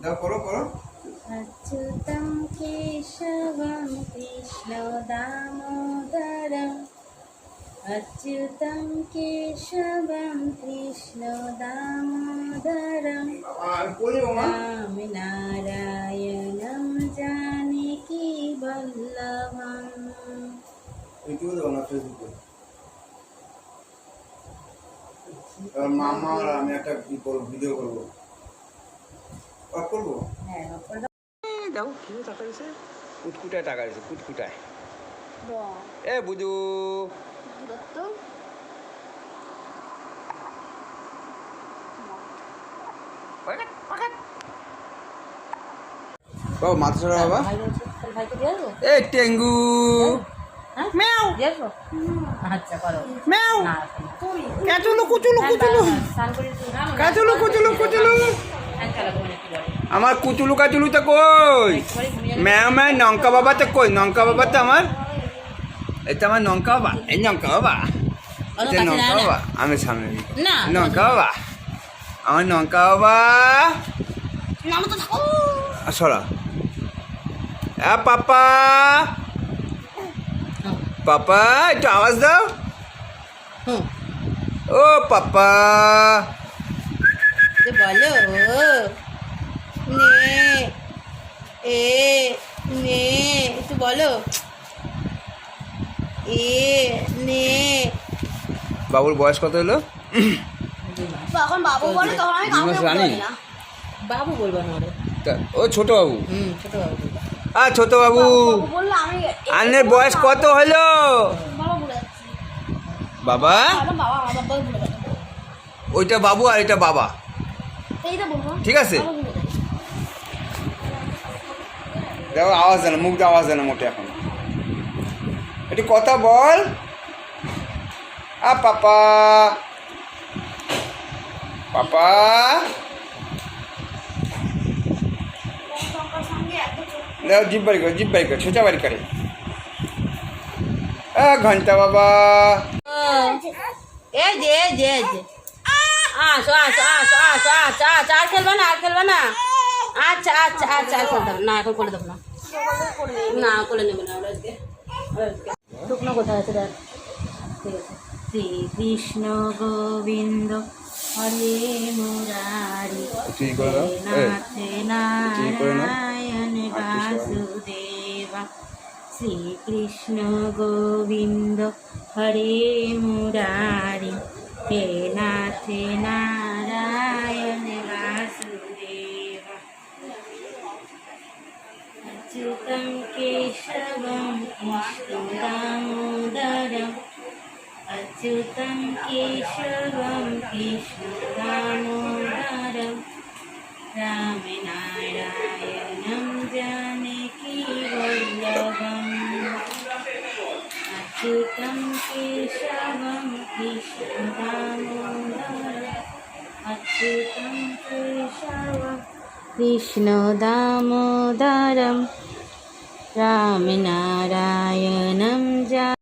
দাও, করো করো। अच्युतं केशवं कृष्ण दामोदरम् अच्युतं केशवं कृष्ण दामोदरम् रामनारायणं जानकी वल्लभम्। মামা আর আমি একটা ভিডিও করবো, করবো। দাও, কি টাকা দিছে? কুটকুটায় টাকা দিছে, কুটকুটায়। এ বুধু বাবা, মাথা ছড়া বাবা। এ টেঙ্গু ম্যাও আচ্ছা করো ম্যাও কাচুলু কুচুলু কুচুলু কাচুলু কুচুলু কুচুলু। আমার কুচুলু কাচুলুটা কই? ম্যাও ম্যাও নঙ্কা বাবাটা কই? নঙ্কা বাবাটা আমার, এটা আমার নঙ্কা বাবা। এই নঙ্কা বাবা, এটা নঙ্কা বাবা। আমি সামনে নঙ্কা বাবা, আমার নঙ্কা বাবা। সরা পাপা, পাপা একটু আওয়াজ দাও। ও পাপা বলো নে এ নে, একটু বলো এ নে। বাবুর বয়স কত হলো? এখন বাবু বলে তখন আমি কাউকে জানি বলি না। বাবু বলবো না ওরে। ও ছোট বাবু। ছোট বাবু বলবো। ছোট বাবু, বললো আমি আন্নের বয়স কত হলো? বাবা বলে যাচ্ছি। বাবা, বাবা আমার বলে বলে যাচ্ছে। ওইটা বাবু আর এটা বাবা, এইটা বলবো ঠিক আছে? বাবা বলে যাচ্ছে। দেখো আওয়াজ দেয় না, মুখ দিয়ে আওয়াজ দেয় না মোটে। এখন একটু কথা বল। পাপা পাপা, দেখো জিভ বাড়ি করে, জিভ বাড়ি করে, ছোচা বাড়ি করে। ঘন্টা বাবা, এই যে এই যে এই যে আসো আসো আসো আসো আচ্ছা আচ্ছা, আর খেলবে না, আর খেলবে না। আচ্ছা আচ্ছা আচ্ছা, আর খেলতে হবে না, এখন করে দেবো না, না করে নেবে না আজকে। শুকনো কোথায় আছে দেখ, ঠিক আছে। শ্রীকৃষ্ণ গোবিন্দ হরে মুরারি নাথে নারায়ণ বাসুদেবা। শ্রীকৃষ্ণ গোবিন্দ হরে মুরারি হে নাথে নারায়ণ বাসুদেবা। अच्युतं केशवं कृष्ण दामोदरम् अच्युतं केशवं कृष्ण दामोदरम् रामनारायणं जानकी वल्लभम्। अच्युतं केशवं कृष्ण दामोदरम् अच्युतं केशवं कृष्ण दामोदरम् रामनारायणं